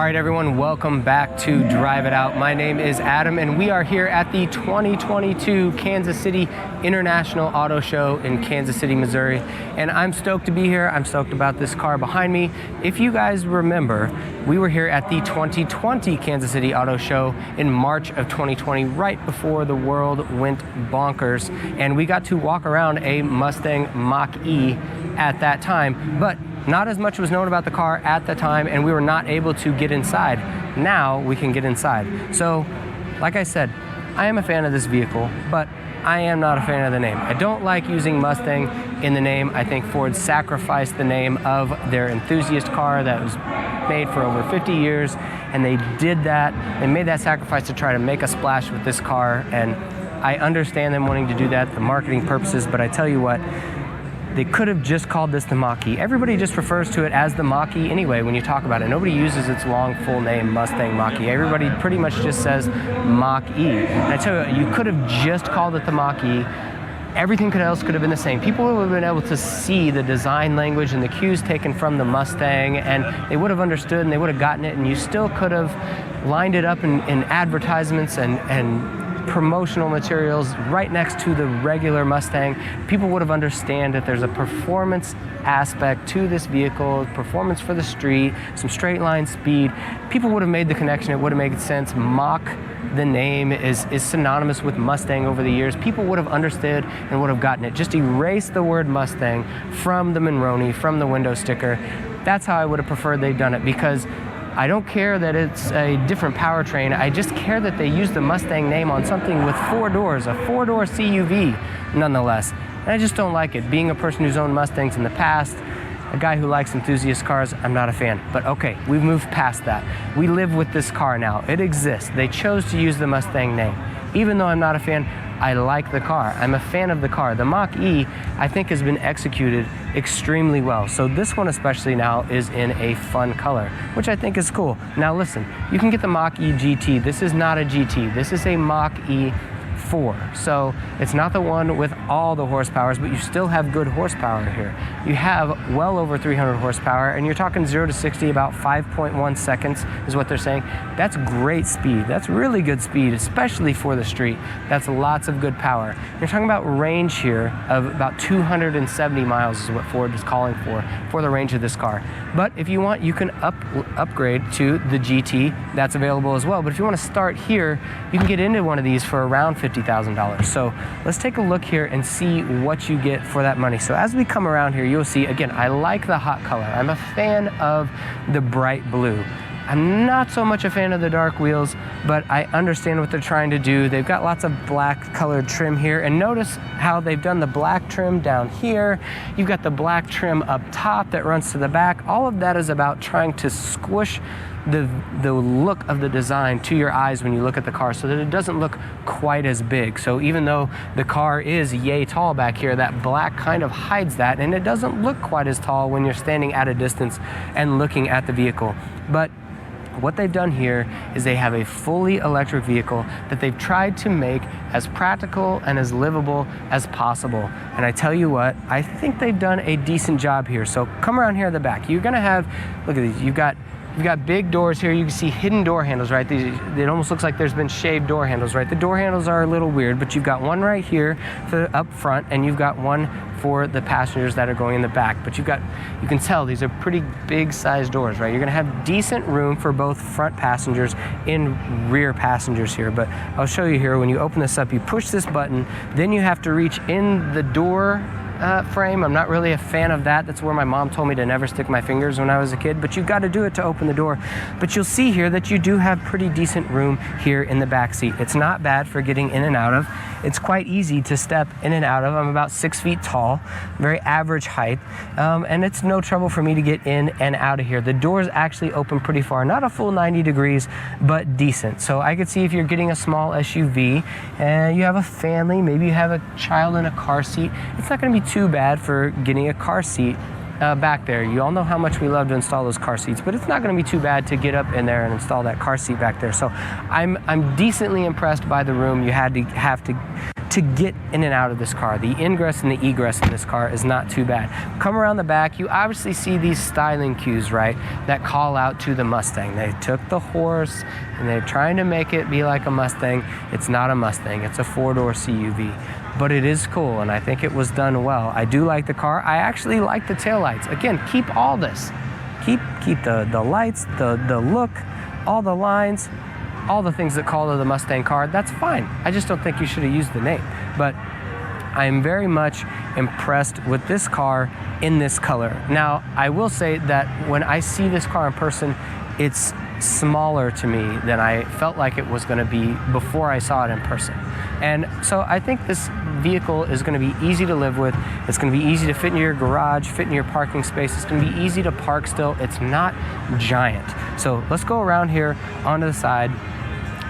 right, everyone, welcome back to Drive It Out. My name is Adam, and we are here at the 2022 Kansas City International Auto Show in Kansas City, Missouri. And I'm stoked to be here. I'm stoked about this car behind me. If you guys remember, we were here at the 2020 Kansas City Auto Show in March of 2020, right before the world went bonkers. And we got to walk around a Mustang Mach E at that time, but not as much was known about the car at the time, and we were not able to get inside. Now we can get inside. So, like I said, I am a fan of this vehicle, but I am not a fan of the name. I don't like using Mustang in the name. I think Ford sacrificed the name of their enthusiast car that was made for over 50 years, and they did that. They made that sacrifice to try to make a splash with this car, and I understand them wanting to do that for marketing purposes, but I tell you what, they could have just called this the Mach E. Everybody just refers to it as the Mach E anyway when you talk about it. Nobody uses its long full name, Mustang Mach E. Everybody pretty much just says Mach E. And I tell you, you could have just called it the Mach E. Everything else could have been the same. People would have been able to see the design language and the cues taken from the Mustang, and they would have understood and they would have gotten it, and you still could have lined it up in advertisements and promotional materials right next to the regular Mustang. People would have understand that there's a performance aspect to this vehicle, performance for the street, some straight line speed. People would have made the connection. It would have made sense. Mach, the name, is synonymous with Mustang over the years. People would have understood and would have gotten it. Just erase the word Mustang from the Monroney, from the window sticker. That's how I would have preferred they've done it, because I don't care that it's a different powertrain. I just care that they use the Mustang name on something with 4 doors, a 4-door CUV nonetheless. And I just don't like it. Being a person who's owned Mustangs in the past, a guy who likes enthusiast cars, I'm not a fan. But okay, we've moved past that. We live with this car now. It exists. They chose to use the Mustang name. Even though I'm not a fan, I like the car. I'm a fan of the car. The Mach E, I think, has been executed extremely well. So this one especially now is in a fun color, which I think is cool. Now listen, you can get the Mach E GT. This is not a GT. This is a Mach E 4. So it's not the one with all the horsepowers, but you still have good horsepower here. You have well over 300 horsepower, and you're talking 0 to 60 about 5.1 seconds is what they're saying. That's great speed. That's really good speed, especially for the street. That's lots of good power. You're talking about range here of about 270 miles is what Ford is calling for the range of this car. But if you want, you can upgrade to the GT. That's available as well. But if you want to start here, you can get into one of these for around $50,000. So let's take a look here and see what you get for that money. So as we come around here, you'll see, again, I like the hot color. I'm a fan of the bright blue. I'm not so much a fan of the dark wheels, but I understand what they're trying to do. They've got lots of black colored trim here, and notice how they've done the black trim down here. You've got the black trim up top that runs to the back. All of that is about trying to squish the look of the design to your eyes when you look at the car, so that it doesn't look quite as big. So even though the car is yay tall back here, that black kind of hides that, and it doesn't look quite as tall when you're standing at a distance and looking at the vehicle. But what they've done here is they have a fully electric vehicle that they've tried to make as practical and as livable as possible. And I tell you what, I think they've done a decent job here. So come around here at the back. You're gonna have, look at these, you've got big doors here. You can see hidden door handles, right? It almost looks like there's been shaved door handles, right? The door handles are a little weird, but you've got one right here for up front, and you've got one for the passengers that are going in the back. But you can tell these are pretty big sized doors, right? You're gonna have decent room for both front passengers and rear passengers here. But I'll show you here, when you open this up, you push this button, then you have to reach in the door frame. I'm not really a fan of that. That's where my mom told me to never stick my fingers when I was a kid, but you've got to do it to open the door. But you'll see here that you do have pretty decent room here in the back seat. It's not bad for getting in and out of. It's quite easy to step in and out of. I'm about 6 feet tall, very average height, and it's no trouble for me to get in and out of here. The doors actually open pretty far, not a full 90 degrees, but decent. So I could see if you're getting a small SUV and you have a family, maybe you have a child in a car seat, it's not going to be too bad for getting a car seat back there. You all know how much we love to install those car seats, but it's not going to be too bad to get up in there and install that car seat back there. So I'm decently impressed by the room. You have to to get in and out of this car. The ingress and the egress in this car is not too bad. Come around the back, you obviously see these styling cues, right, that call out to the Mustang. They took the horse and they're trying to make it be like a Mustang. It's not a Mustang, it's a 4-door CUV. But it is cool, and I think it was done well. I do like the car. I actually like the taillights. Again, keep all this. Keep the lights, the look, all the lines, all the things that call to the Mustang car. That's fine. I just don't think you should have used the name. But I'm very much impressed with this car in this color. Now, I will say that when I see this car in person, it's smaller to me than I felt like it was going to be before I saw it in person. And so I think this vehicle is going to be easy to live with. It's going to be easy to fit in your garage, fit in your parking space. It's going to be easy to park still. It's not giant. So let's go around here onto the side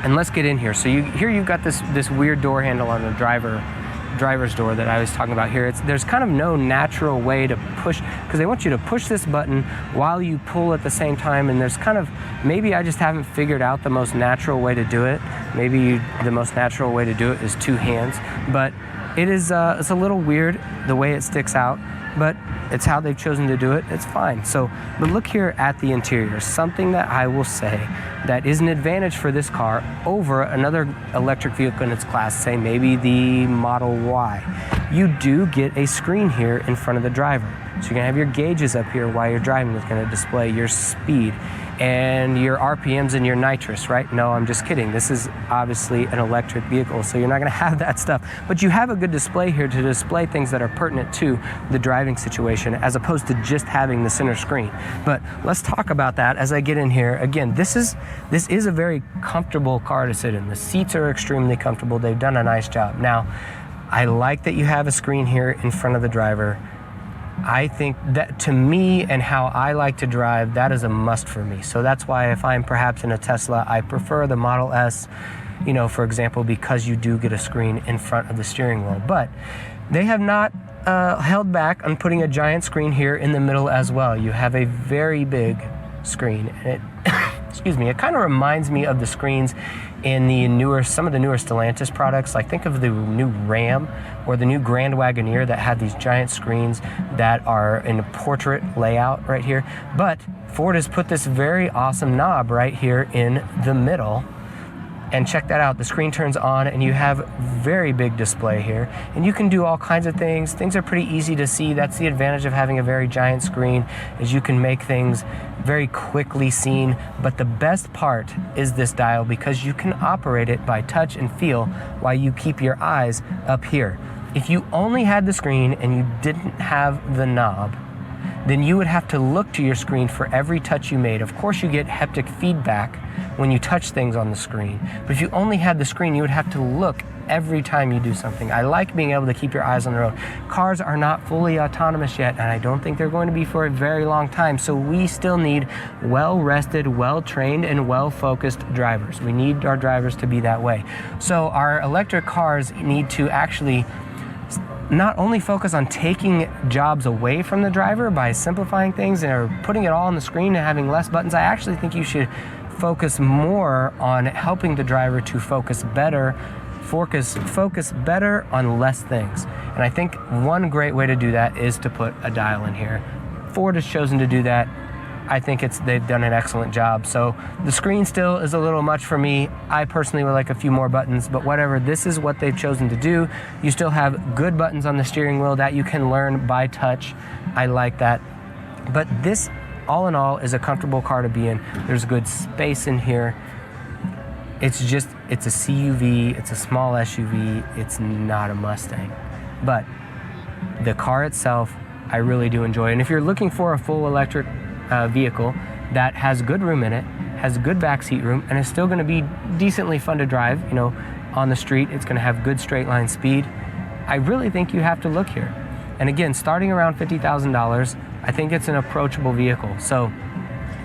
and let's get in here. So here you've got this weird door handle on the driver's door that I was talking about here. There's kind of no natural way to push, because they want you to push this button while you pull at the same time, and there's kind of, maybe I just haven't figured out the most natural way to do it. Maybe the most natural way to do it is 2 hands, but it is it's a little weird the way it sticks out, but it's how they've chosen to do it. It's fine. So, but look here at the interior. Something that I will say that is an advantage for this car over another electric vehicle in its class, say maybe the Model Y. You do get a screen here in front of the driver. So you're gonna have your gauges up here while you're driving. It's gonna display your speed and your RPMs and your nitrous, right? No, I'm just kidding. This is obviously an electric vehicle, so you're not gonna have that stuff. But you have a good display here to display things that are pertinent to the driving situation, as opposed to just having the center screen. But let's talk about that as I get in here. Again, this is a very comfortable car to sit in. The seats are extremely comfortable. They've done a nice job. Now, I like that you have a screen here in front of the driver. I think that, to me and how I like to drive, that is a must for me. So that's why if I'm perhaps in a Tesla, I prefer the Model S, you know, for example, because you do get a screen in front of the steering wheel. But they have not held back on putting a giant screen here in the middle as well. You have a very big screen, and it excuse me, it kind of reminds me of the screens in the some of the newer Stellantis products. Like, think of the new Ram or the new Grand Wagoneer that had these giant screens that are in a portrait layout right here. But Ford has put this very awesome knob right here in the middle. And check that out, the screen turns on and you have very big display here. And you can do all kinds of things. Things are pretty easy to see. That's the advantage of having a very giant screen, is you can make things very quickly seen. But the best part is this dial, because you can operate it by touch and feel while you keep your eyes up here. If you only had the screen and you didn't have the knob, then you would have to look to your screen for every touch you made. Of course, you get haptic feedback when you touch things on the screen. But if you only had the screen, you would have to look every time you do something. I like being able to keep your eyes on the road. Cars are not fully autonomous yet, and I don't think they're going to be for a very long time. So we still need well-rested, well-trained, and well-focused drivers. We need our drivers to be that way. So our electric cars need to actually not only focus on taking jobs away from the driver by simplifying things or putting it all on the screen and having less buttons. I actually think you should focus more on helping the driver to focus better on less things. And I think one great way to do that is to put a dial in here. Ford has chosen to do that. I think they've done an excellent job. So the screen still is a little much for me. I personally would like a few more buttons, but whatever, this is what they've chosen to do. You still have good buttons on the steering wheel that you can learn by touch. I like that. But this, all in all, is a comfortable car to be in. There's good space in here. It's a CUV, it's a small SUV, it's not a Mustang. But the car itself, I really do enjoy. And if you're looking for a full electric vehicle that has good room in it, has good backseat room, and is still going to be decently fun to drive, you know, on the street, it's going to have good straight line speed, I really think you have to look here. And again, starting around $50,000, I think it's an approachable vehicle. So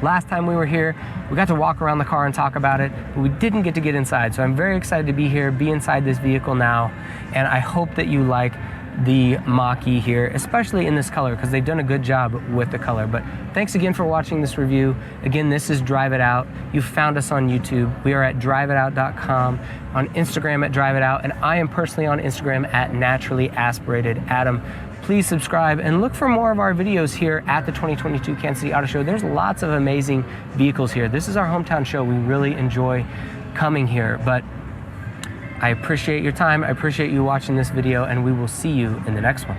last time we were here, we got to walk around the car and talk about it, but we didn't get to get inside. So I'm very excited to be here, be inside this vehicle now, and I hope that you like the Mach E here, especially in this color, because they've done a good job with the color. But thanks again for watching this review. Again, this is Drive It Out. You found us on YouTube. We are at driveitout.com, on Instagram at Drive It Out, and I am personally on Instagram at Naturally Aspirated Adam. Please subscribe and look for more of our videos here at the 2022 Kansas City Auto Show. There's lots of amazing vehicles here. This is our hometown show. We really enjoy coming here, but I appreciate your time. I appreciate you watching this video, and we will see you in the next one.